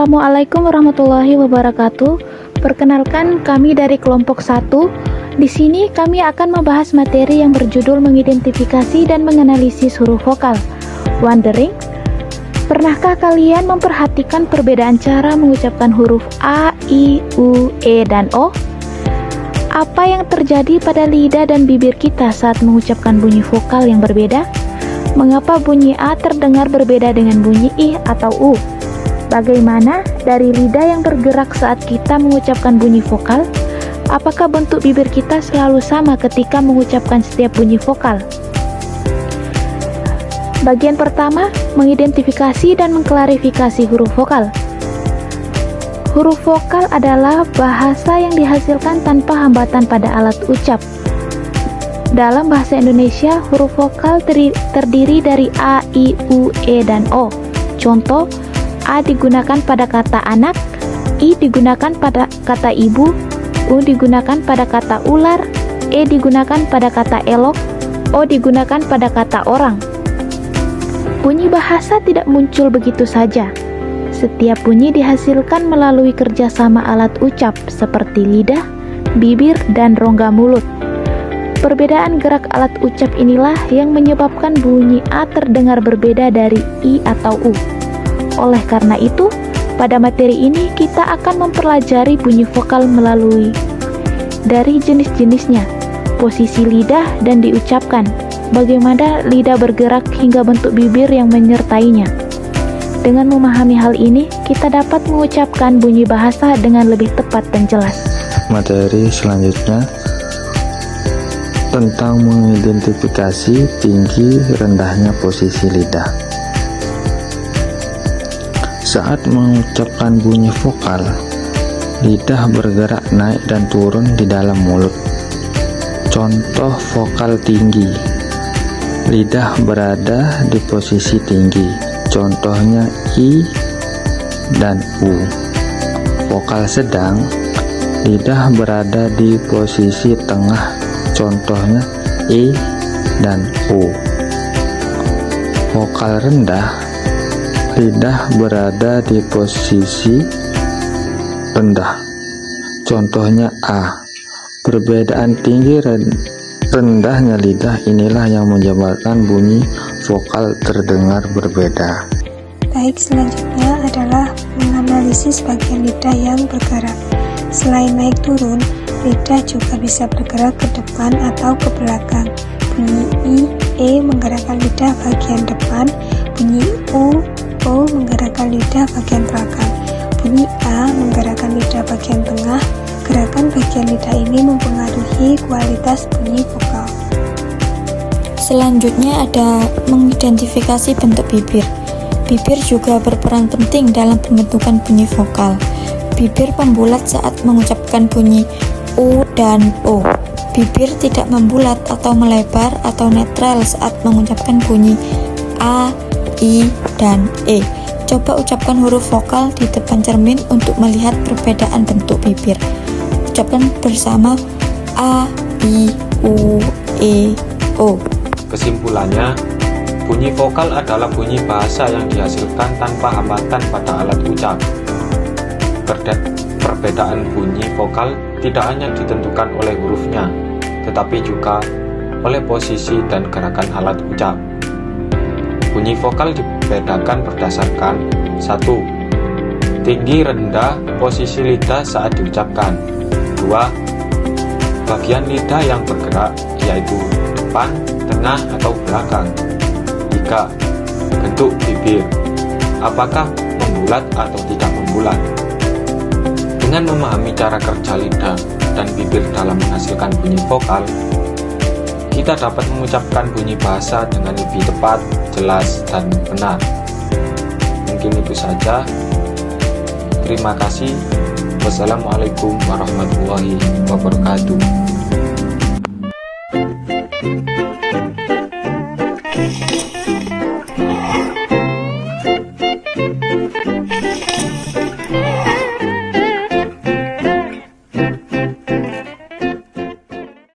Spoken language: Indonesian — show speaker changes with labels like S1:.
S1: Assalamualaikum warahmatullahi wabarakatuh. Perkenalkan, kami dari kelompok 1. Di sini kami akan membahas materi yang berjudul mengidentifikasi dan menganalisis huruf vokal. Wondering? Pernahkah kalian memperhatikan perbedaan cara mengucapkan huruf A, I, U, E, dan O? Apa yang terjadi pada lidah dan bibir kita saat mengucapkan bunyi vokal yang berbeda? Mengapa bunyi A terdengar berbeda dengan bunyi I atau U? Bagaimana dari lidah yang bergerak saat kita mengucapkan bunyi vokal? Apakah bentuk bibir kita selalu sama ketika mengucapkan setiap bunyi vokal? Bagian pertama, mengidentifikasi dan mengklarifikasi huruf vokal. Huruf vokal adalah bahasa yang dihasilkan tanpa hambatan pada alat ucap. Dalam bahasa Indonesia, huruf vokal terdiri dari A, I, U, E, dan O. Contoh, A digunakan pada kata anak, I digunakan pada kata ibu, U digunakan pada kata ular, E digunakan pada kata elok, O digunakan pada kata orang. Bunyi bahasa tidak muncul begitu saja. Setiap bunyi dihasilkan melalui kerjasama alat ucap seperti lidah, bibir, dan rongga mulut. Perbedaan gerak alat ucap inilah yang menyebabkan bunyi A terdengar berbeda dari I atau U. Oleh karena itu, pada materi ini kita akan mempelajari bunyi vokal melalui dari jenis-jenisnya, posisi lidah dan diucapkan, bagaimana lidah bergerak hingga bentuk bibir yang menyertainya. Dengan memahami hal ini, kita dapat mengucapkan bunyi bahasa dengan lebih tepat dan jelas.
S2: Materi selanjutnya tentang mengidentifikasi tinggi rendahnya posisi lidah. Saat mengucapkan bunyi vokal, lidah bergerak naik dan turun di dalam mulut. Contoh vokal tinggi, lidah berada di posisi tinggi, contohnya I dan U. Vokal sedang, lidah berada di posisi tengah, contohnya E dan O. Vokal rendah, lidah berada di posisi rendah, contohnya A. Perbedaan tinggi rendahnya lidah inilah yang menyebabkan bunyi vokal terdengar berbeda.
S3: Baik, selanjutnya adalah menganalisis bagian lidah yang bergerak. Selain naik turun, lidah juga bisa bergerak ke depan atau ke belakang. Bunyi I, E menggerakkan lidah bagian depan, bunyi U, O menggerakkan lidah bagian belakang, bunyi A menggerakkan lidah bagian tengah. Gerakan bagian lidah ini mempengaruhi kualitas bunyi vokal.
S4: Selanjutnya ada mengidentifikasi bentuk bibir. Bibir juga berperan penting dalam pembentukan bunyi vokal. Bibir membulat saat mengucapkan bunyi U dan O. Bibir tidak membulat atau melebar atau netral saat mengucapkan bunyi A, I, dan E. Coba ucapkan huruf vokal di depan cermin untuk melihat perbedaan bentuk bibir. Ucapkan bersama A, I, U, E, O.
S5: Kesimpulannya, bunyi vokal adalah bunyi bahasa yang dihasilkan tanpa hambatan pada alat ucap. Perbedaan bunyi vokal tidak hanya ditentukan oleh hurufnya, tetapi juga oleh posisi dan gerakan alat ucap. Bunyi vokal dibedakan berdasarkan 1. Tinggi rendah posisi lidah saat diucapkan. 2. Bagian lidah yang bergerak, yaitu depan, tengah, atau belakang. 3. Bentuk bibir, apakah membulat atau tidak membulat. Dengan memahami cara kerja lidah dan bibir dalam menghasilkan bunyi vokal, kita dapat mengucapkan bunyi bahasa dengan lebih tepat, jelas, dan benar. Mungkin itu saja. Terima kasih. Wassalamualaikum warahmatullahi wabarakatuh.